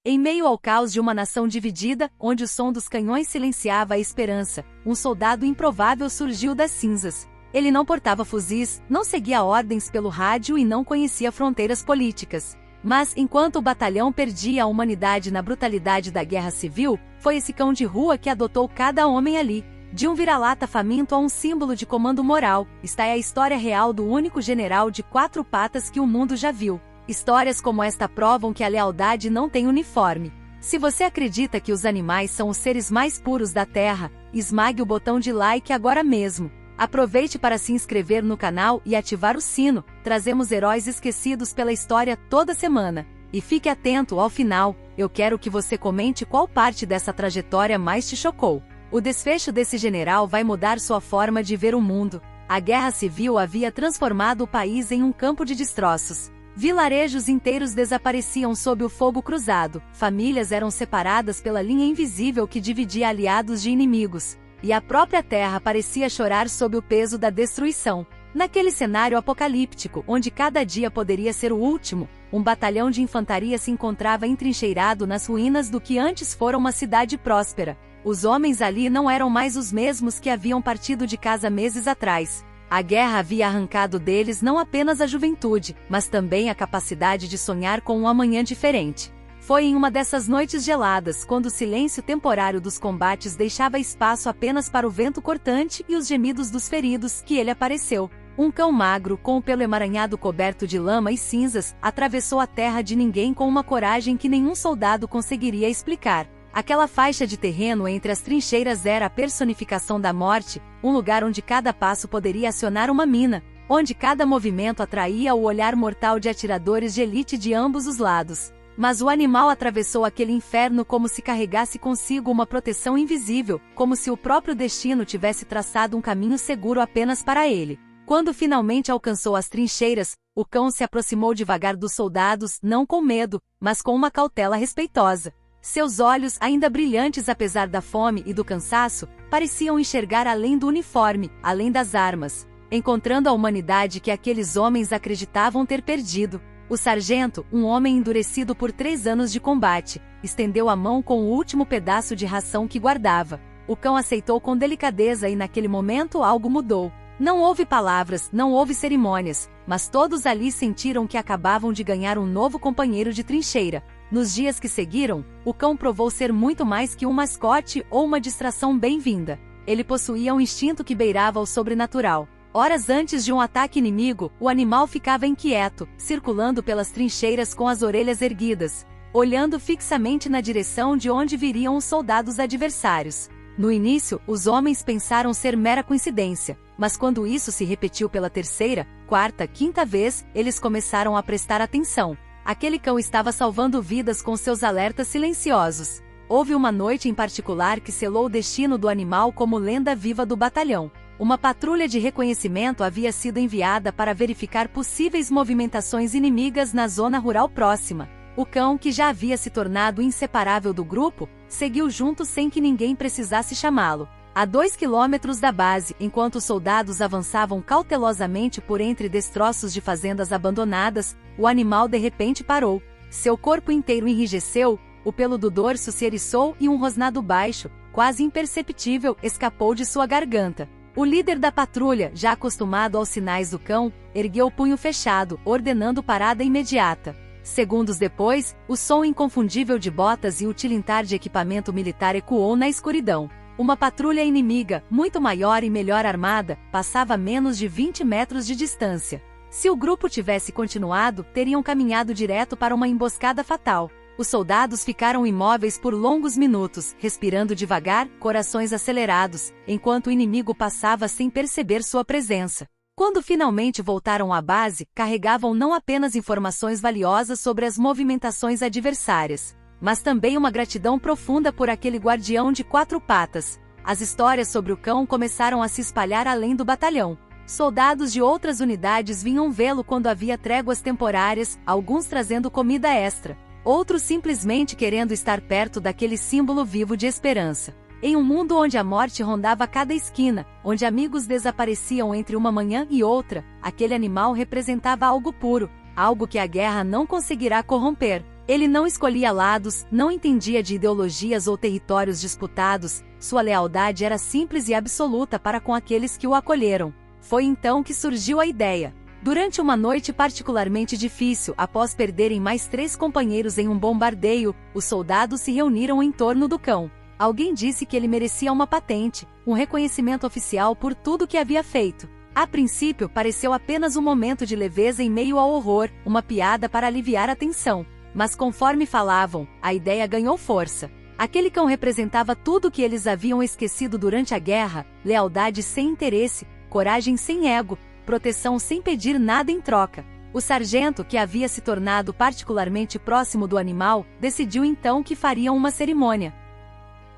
Em meio ao caos de uma nação dividida, onde o som dos canhões silenciava a esperança, um soldado improvável surgiu das cinzas. Ele não portava fuzis, não seguia ordens pelo rádio e não conhecia fronteiras políticas. Mas, enquanto o batalhão perdia a humanidade na brutalidade da guerra civil, foi esse cão de rua que adotou cada homem ali. De um vira-lata faminto a um símbolo de comando moral, está a história real do único general de 4 patas que o mundo já viu. Histórias como esta provam que a lealdade não tem uniforme. Se você acredita que os animais são os seres mais puros da Terra, esmague o botão de like agora mesmo. Aproveite para se inscrever no canal e ativar o sino, trazemos heróis esquecidos pela história toda semana. E fique atento ao final, eu quero que você comente qual parte dessa trajetória mais te chocou. O desfecho desse general vai mudar sua forma de ver o mundo. A guerra civil havia transformado o país em um campo de destroços. Vilarejos inteiros desapareciam sob o fogo cruzado, famílias eram separadas pela linha invisível que dividia aliados de inimigos, e a própria terra parecia chorar sob o peso da destruição. Naquele cenário apocalíptico, onde cada dia poderia ser o último, um batalhão de infantaria se encontrava entrincheirado nas ruínas do que antes fora uma cidade próspera. Os homens ali não eram mais os mesmos que haviam partido de casa meses atrás. A guerra havia arrancado deles não apenas a juventude, mas também a capacidade de sonhar com um amanhã diferente. Foi em uma dessas noites geladas, quando o silêncio temporário dos combates deixava espaço apenas para o vento cortante e os gemidos dos feridos, que ele apareceu. Um cão magro, com o pelo emaranhado coberto de lama e cinzas, atravessou a terra de ninguém com uma coragem que nenhum soldado conseguiria explicar. Aquela faixa de terreno entre as trincheiras era a personificação da morte, um lugar onde cada passo poderia acionar uma mina, onde cada movimento atraía o olhar mortal de atiradores de elite de ambos os lados. Mas o animal atravessou aquele inferno como se carregasse consigo uma proteção invisível, como se o próprio destino tivesse traçado um caminho seguro apenas para ele. Quando finalmente alcançou as trincheiras, o cão se aproximou devagar dos soldados, não com medo, mas com uma cautela respeitosa. Seus olhos, ainda brilhantes apesar da fome e do cansaço, pareciam enxergar além do uniforme, além das armas, encontrando a humanidade que aqueles homens acreditavam ter perdido. O sargento, um homem endurecido por 3 anos de combate, estendeu a mão com o último pedaço de ração que guardava. O cão aceitou com delicadeza e naquele momento algo mudou. Não houve palavras, não houve cerimônias, mas todos ali sentiram que acabavam de ganhar um novo companheiro de trincheira. Nos dias que seguiram, o cão provou ser muito mais que um mascote ou uma distração bem-vinda. Ele possuía um instinto que beirava o sobrenatural. Horas antes de um ataque inimigo, o animal ficava inquieto, circulando pelas trincheiras com as orelhas erguidas, olhando fixamente na direção de onde viriam os soldados adversários. No início, os homens pensaram ser mera coincidência, mas quando isso se repetiu pela 3ª, 4ª, 5ª vez, eles começaram a prestar atenção. Aquele cão estava salvando vidas com seus alertas silenciosos. Houve uma noite em particular que selou o destino do animal como lenda viva do batalhão. Uma patrulha de reconhecimento havia sido enviada para verificar possíveis movimentações inimigas na zona rural próxima. O cão, que já havia se tornado inseparável do grupo, seguiu junto sem que ninguém precisasse chamá-lo. A 2 quilômetros da base, enquanto os soldados avançavam cautelosamente por entre destroços de fazendas abandonadas, o animal de repente parou. Seu corpo inteiro enrijeceu, o pelo do dorso se eriçou e um rosnado baixo, quase imperceptível, escapou de sua garganta. O líder da patrulha, já acostumado aos sinais do cão, ergueu o punho fechado, ordenando parada imediata. Segundos depois, o som inconfundível de botas e o tilintar de equipamento militar ecoou na escuridão. Uma patrulha inimiga, muito maior e melhor armada, passava a menos de 20 metros de distância. Se o grupo tivesse continuado, teriam caminhado direto para uma emboscada fatal. Os soldados ficaram imóveis por longos minutos, respirando devagar, corações acelerados, enquanto o inimigo passava sem perceber sua presença. Quando finalmente voltaram à base, carregavam não apenas informações valiosas sobre as movimentações adversárias, mas também uma gratidão profunda por aquele guardião de 4 patas. As histórias sobre o cão começaram a se espalhar além do batalhão. Soldados de outras unidades vinham vê-lo quando havia tréguas temporárias, alguns trazendo comida extra, outros simplesmente querendo estar perto daquele símbolo vivo de esperança. Em um mundo onde a morte rondava cada esquina, onde amigos desapareciam entre uma manhã e outra, aquele animal representava algo puro, algo que a guerra não conseguirá corromper. Ele não escolhia lados, não entendia de ideologias ou territórios disputados, sua lealdade era simples e absoluta para com aqueles que o acolheram. Foi então que surgiu a ideia. Durante uma noite particularmente difícil, após perderem mais 3 companheiros em um bombardeio, os soldados se reuniram em torno do cão. Alguém disse que ele merecia uma patente, um reconhecimento oficial por tudo que havia feito. A princípio, pareceu apenas um momento de leveza em meio ao horror, uma piada para aliviar a tensão. Mas conforme falavam, a ideia ganhou força. Aquele cão representava tudo o que eles haviam esquecido durante a guerra: lealdade sem interesse, coragem sem ego, proteção sem pedir nada em troca. O sargento, que havia se tornado particularmente próximo do animal, decidiu então que fariam uma cerimônia.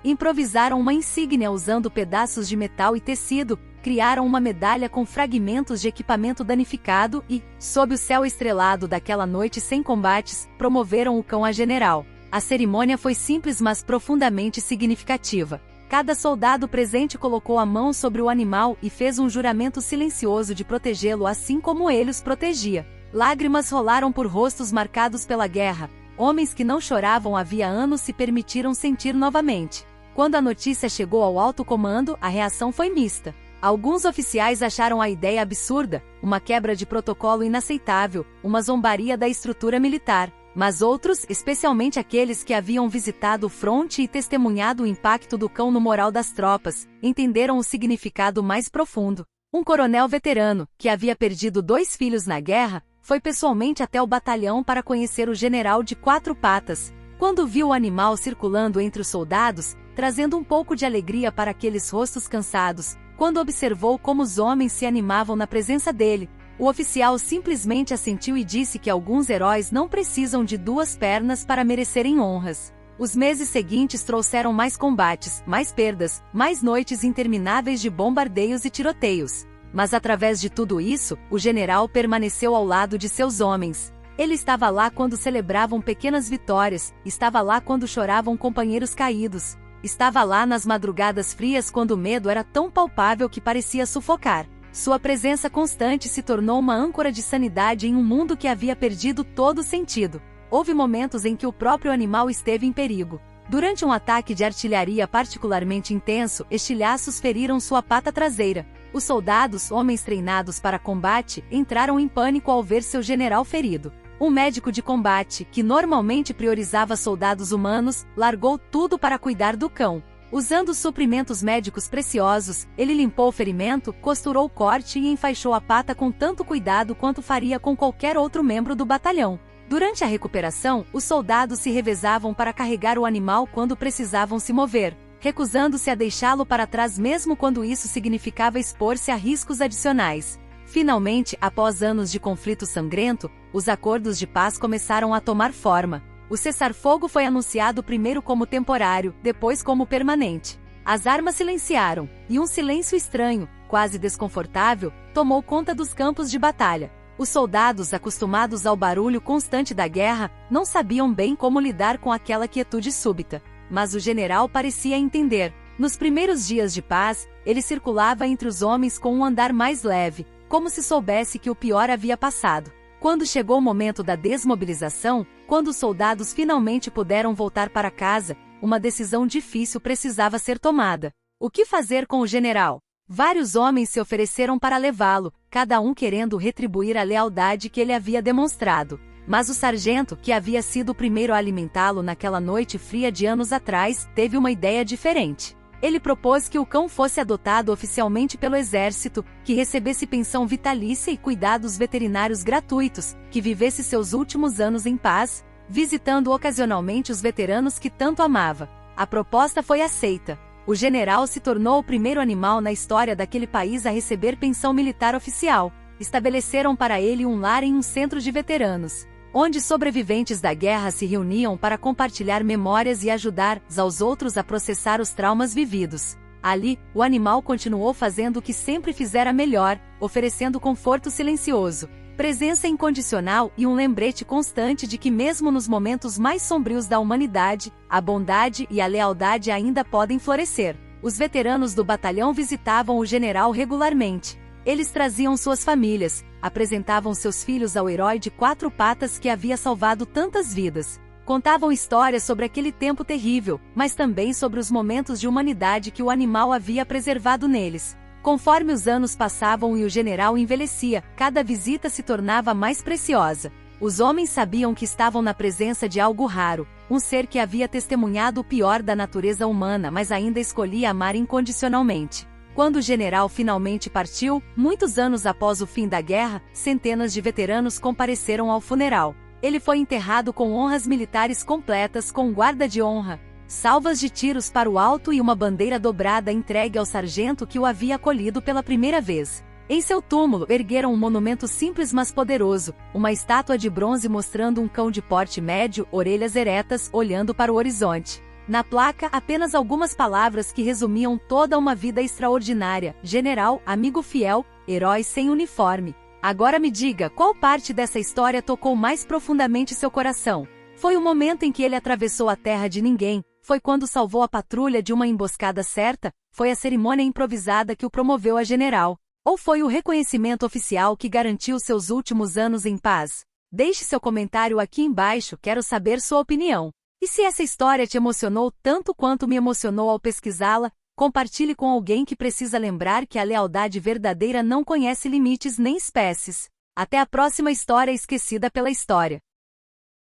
Improvisaram uma insígnia usando pedaços de metal e tecido, criaram uma medalha com fragmentos de equipamento danificado e, sob o céu estrelado daquela noite sem combates, promoveram o cão a general. A cerimônia foi simples mas profundamente significativa. Cada soldado presente colocou a mão sobre o animal e fez um juramento silencioso de protegê-lo assim como ele os protegia. Lágrimas rolaram por rostos marcados pela guerra. Homens que não choravam havia anos se permitiram sentir novamente. Quando a notícia chegou ao alto comando, a reação foi mista. Alguns oficiais acharam a ideia absurda, uma quebra de protocolo inaceitável, uma zombaria da estrutura militar. Mas outros, especialmente aqueles que haviam visitado o fronte e testemunhado o impacto do cão no moral das tropas, entenderam o significado mais profundo. Um coronel veterano, que havia perdido 2 filhos na guerra, foi pessoalmente até o batalhão para conhecer o general de 4 patas. Quando viu o animal circulando entre os soldados, trazendo um pouco de alegria para aqueles rostos cansados, quando observou como os homens se animavam na presença dele, o oficial simplesmente assentiu e disse que alguns heróis não precisam de 2 pernas para merecerem honras. Os meses seguintes trouxeram mais combates, mais perdas, mais noites intermináveis de bombardeios e tiroteios. Mas através de tudo isso, o general permaneceu ao lado de seus homens. Ele estava lá quando celebravam pequenas vitórias, estava lá quando choravam companheiros caídos. Estava lá nas madrugadas frias quando o medo era tão palpável que parecia sufocar. Sua presença constante se tornou uma âncora de sanidade em um mundo que havia perdido todo o sentido. Houve momentos em que o próprio animal esteve em perigo. Durante um ataque de artilharia particularmente intenso, estilhaços feriram sua pata traseira. Os soldados, homens treinados para combate, entraram em pânico ao ver seu general ferido. Um médico de combate, que normalmente priorizava soldados humanos, largou tudo para cuidar do cão. Usando suprimentos médicos preciosos, ele limpou o ferimento, costurou o corte e enfaixou a pata com tanto cuidado quanto faria com qualquer outro membro do batalhão. Durante a recuperação, os soldados se revezavam para carregar o animal quando precisavam se mover, recusando-se a deixá-lo para trás mesmo quando isso significava expor-se a riscos adicionais. Finalmente, após anos de conflito sangrento, os acordos de paz começaram a tomar forma. O cessar-fogo foi anunciado primeiro como temporário, depois como permanente. As armas silenciaram, e um silêncio estranho, quase desconfortável, tomou conta dos campos de batalha. Os soldados, acostumados ao barulho constante da guerra, não sabiam bem como lidar com aquela quietude súbita. Mas o general parecia entender. Nos primeiros dias de paz, ele circulava entre os homens com um andar mais leve, como se soubesse que o pior havia passado. Quando chegou o momento da desmobilização, quando os soldados finalmente puderam voltar para casa, uma decisão difícil precisava ser tomada. O que fazer com o general? Vários homens se ofereceram para levá-lo, cada um querendo retribuir a lealdade que ele havia demonstrado. Mas o sargento, que havia sido o primeiro a alimentá-lo naquela noite fria de anos atrás, teve uma ideia diferente. Ele propôs que o cão fosse adotado oficialmente pelo exército, que recebesse pensão vitalícia e cuidados veterinários gratuitos, que vivesse seus últimos anos em paz, visitando ocasionalmente os veteranos que tanto amava. A proposta foi aceita. O general se tornou o primeiro animal na história daquele país a receber pensão militar oficial. Estabeleceram para ele um lar em um centro de veteranos, onde sobreviventes da guerra se reuniam para compartilhar memórias e ajudar uns aos outros a processar os traumas vividos. Ali, o animal continuou fazendo o que sempre fizera melhor, oferecendo conforto silencioso, presença incondicional e um lembrete constante de que mesmo nos momentos mais sombrios da humanidade, a bondade e a lealdade ainda podem florescer. Os veteranos do batalhão visitavam o general regularmente. Eles traziam suas famílias, apresentavam seus filhos ao herói de 4 patas que havia salvado tantas vidas. Contavam histórias sobre aquele tempo terrível, mas também sobre os momentos de humanidade que o animal havia preservado neles. Conforme os anos passavam e o general envelhecia, cada visita se tornava mais preciosa. Os homens sabiam que estavam na presença de algo raro, um ser que havia testemunhado o pior da natureza humana, mas ainda escolhia amar incondicionalmente. Quando o general finalmente partiu, muitos anos após o fim da guerra, centenas de veteranos compareceram ao funeral. Ele foi enterrado com honras militares completas, com guarda de honra, salvas de tiros para o alto e uma bandeira dobrada entregue ao sargento que o havia acolhido pela primeira vez. Em seu túmulo ergueram um monumento simples mas poderoso, uma estátua de bronze mostrando um cão de porte médio, orelhas eretas, olhando para o horizonte. Na placa, apenas algumas palavras que resumiam toda uma vida extraordinária: general, amigo fiel, herói sem uniforme. Agora me diga, qual parte dessa história tocou mais profundamente seu coração? Foi o momento em que ele atravessou a terra de ninguém? Foi quando salvou a patrulha de uma emboscada certa? Foi a cerimônia improvisada que o promoveu a general? Ou foi o reconhecimento oficial que garantiu seus últimos anos em paz? Deixe seu comentário aqui embaixo, quero saber sua opinião. E se essa história te emocionou tanto quanto me emocionou ao pesquisá-la, compartilhe com alguém que precisa lembrar que a lealdade verdadeira não conhece limites nem espécies. Até a próxima história esquecida pela história.